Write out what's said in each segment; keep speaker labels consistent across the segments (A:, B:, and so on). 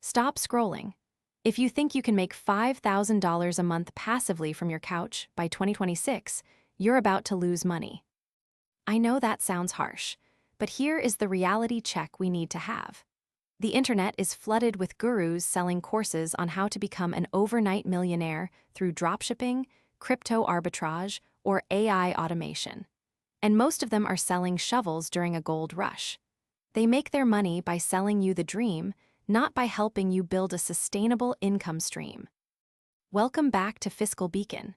A: Stop scrolling. If you think you can make $5,000 a month passively from your couch by 2026, you're about to lose money. I know that sounds harsh, but here is the reality check we need to have. The internet is flooded with gurus selling courses on how to become an overnight millionaire through dropshipping, crypto arbitrage, or AI automation. And most of them are selling shovels during a gold rush. They make their money by selling you the dream, not by helping you build a sustainable income stream. Welcome back to Fiscal Beacon.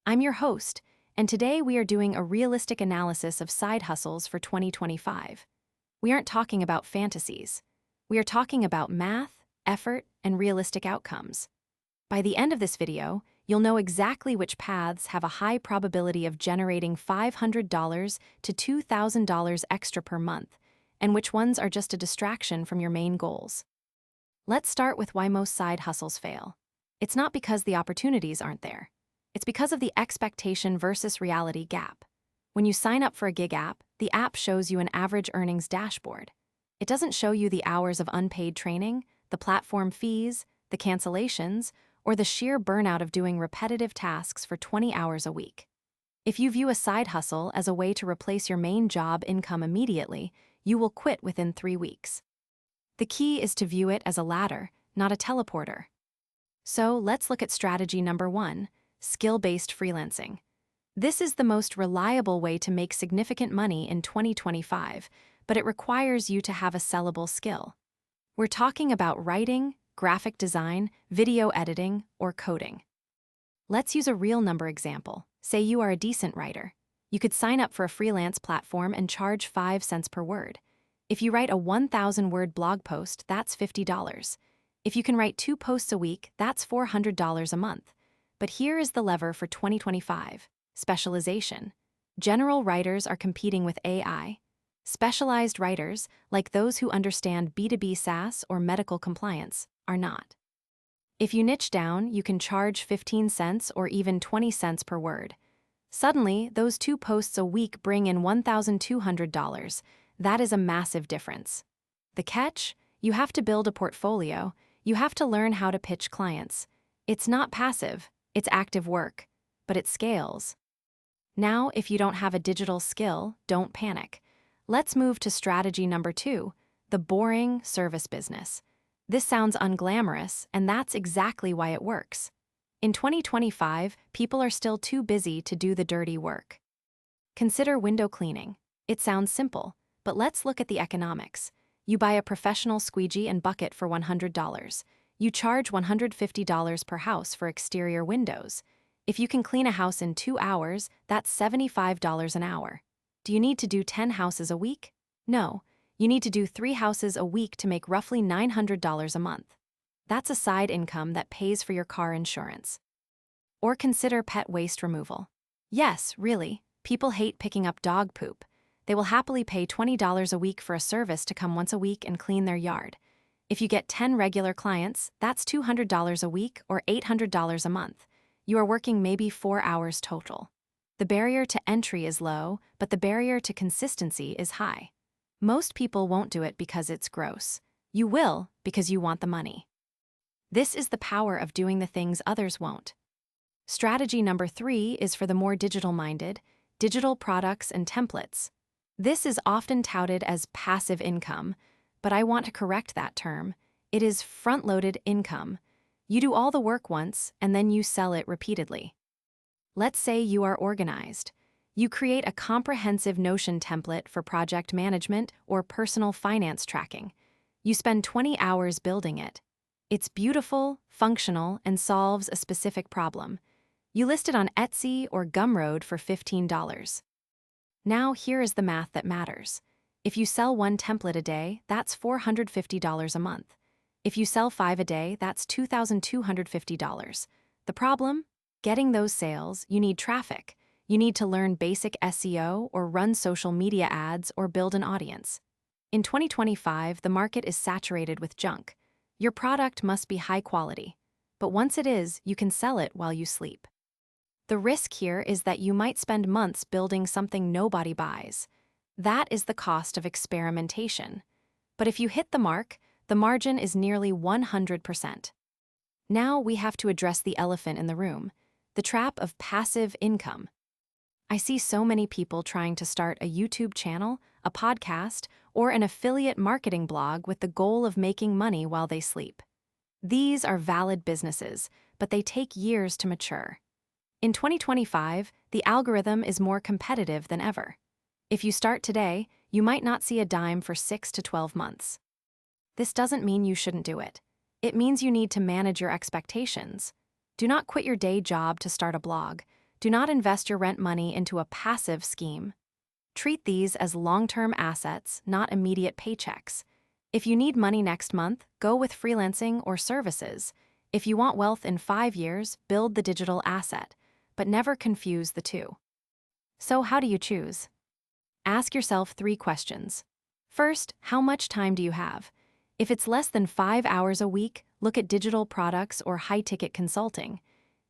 A: I'm your host, and today we are doing a realistic analysis of side hustles for 2025. We aren't talking about fantasies. We are talking about math, effort, and realistic outcomes. By the end of this video, you'll know exactly which paths have a high probability of generating $500 to $2,000 extra per month, and which ones are just a distraction from your main goals. Let's start with why most side hustles fail. It's not because the opportunities aren't there. It's because of the expectation versus reality gap. When you sign up for a gig app, the app shows you an average earnings dashboard. It doesn't show you the hours of unpaid training, the platform fees, the cancellations, or the sheer burnout of doing repetitive tasks for 20 hours a week. If you view a side hustle as a way to replace your main job income immediately, you will quit within 3 weeks. The key is to view it as a ladder, not a teleporter. So let's look at strategy number 1, skill-based freelancing. This is the most reliable way to make significant money in 2025, but it requires you to have a sellable skill. We're talking about writing, graphic design, video editing, or coding. Let's use a real number example. Say you are a decent writer. You could sign up for a freelance platform and charge 5 cents per word. If you write a 1,000-word blog post, that's $50. If you can write 2 posts a week, that's $400 a month. But here is the lever for 2025: specialization. General writers are competing with AI. Specialized writers, like those who understand B2B SaaS or medical compliance, are not. If you niche down, you can charge 15 cents or even 20 cents per word. Suddenly, those 2 posts a week bring in $1,200. That is a massive difference. The catch? You have to build a portfolio. You have to learn how to pitch clients. It's not passive, it's active work, but it scales. Now, if you don't have a digital skill, don't panic. Let's move to strategy number 2, the boring service business. This sounds unglamorous, and that's exactly why it works. In 2025, people are still too busy to do the dirty work. Consider window cleaning. It sounds simple, but let's look at the economics. You buy a professional squeegee and bucket for $100. You charge $150 per house for exterior windows. If you can clean a house in 2 hours, that's $75 an hour. Do you need to do 10 houses a week? No, you need to do 3 houses a week to make roughly $900 a month. That's a side income that pays for your car insurance. Or consider pet waste removal. Yes, really, people hate picking up dog poop. They will happily pay $20 a week for a service to come once a week and clean their yard. If you get 10 regular clients, that's $200 a week or $800 a month. You are working maybe 4 hours total. The barrier to entry is low, but the barrier to consistency is high. Most people won't do it because it's gross. You will because you want the money. This is the power of doing the things others won't. Strategy number 3 is for the more digital-minded: digital products and templates. This is often touted as passive income, but I want to correct that term. It is front-loaded income. You do all the work once, and then you sell it repeatedly. Let's say you are organized. You create a comprehensive Notion template for project management or personal finance tracking. You spend 20 hours building it. It's beautiful, functional, and solves a specific problem. You list it on Etsy or Gumroad for $15. Now here is the math that matters. If you sell 1 template a day, that's $450 a month. If you sell 5 a day, that's $2,250. The problem? Getting those sales, you need traffic. You need to learn basic SEO or run social media ads or build an audience. In 2025, the market is saturated with junk. Your product must be high quality. But once it is, you can sell it while you sleep. The risk here is that you might spend months building something nobody buys. That is the cost of experimentation. But if you hit the mark, the margin is nearly 100%. Now we have to address the elephant in the room, the trap of passive income. I see so many people trying to start a YouTube channel, a podcast, or an affiliate marketing blog with the goal of making money while they sleep. These are valid businesses, but they take years to mature. In 2025, the algorithm is more competitive than ever. If you start today, you might not see a dime for 6 to 12 months. This doesn't mean you shouldn't do it. It means you need to manage your expectations. Do not quit your day job to start a blog. Do not invest your rent money into a passive scheme. Treat these as long-term assets, not immediate paychecks. If you need money next month, go with freelancing or services. If you want wealth in 5 years, build the digital asset, but never confuse the two. So how do you choose? Ask yourself 3 questions. First, how much time do you have? If it's less than 5 hours a week, look at digital products or high-ticket consulting.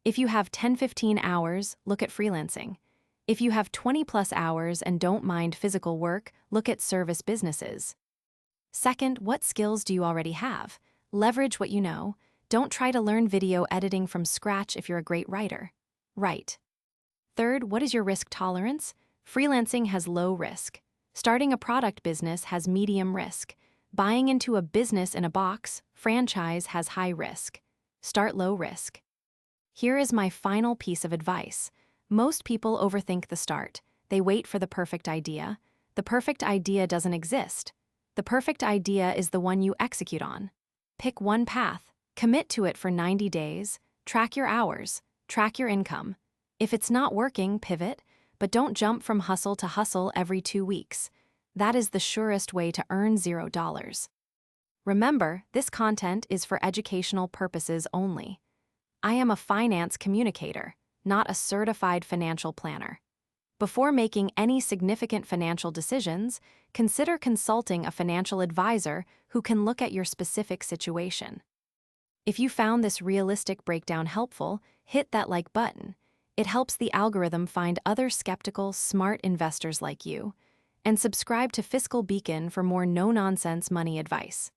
A: If you have 10-15 hours, look at freelancing. If you have 20+ hours and don't mind physical work, look at service businesses. Second, what skills do you already have? Leverage what you know. Don't try to learn video editing from scratch if you're a great writer. Write. Third, what is your risk tolerance? Freelancing has low risk. Starting a product business has medium risk. Buying into a business in a box, franchise, has high risk. Start low risk. Here is my final piece of advice. Most people overthink the start. They wait for the perfect idea. The perfect idea doesn't exist. The perfect idea is the one you execute on. Pick one path, commit to it for 90 days, track your hours, track your income. If it's not working, pivot, but don't jump from hustle to hustle every 2 weeks. That is the surest way to earn $0. Remember, this content is for educational purposes only. I am a finance communicator, not a certified financial planner. Before making any significant financial decisions, consider consulting a financial advisor who can look at your specific situation. If you found this realistic breakdown helpful, hit that like button. It helps the algorithm find other skeptical, smart investors like you. And subscribe to Fiscal Beacon for more no-nonsense money advice.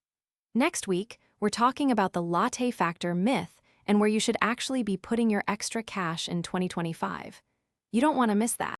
A: Next week, we're talking about the latte factor myth and where you should actually be putting your extra cash in 2025. You don't want to miss that.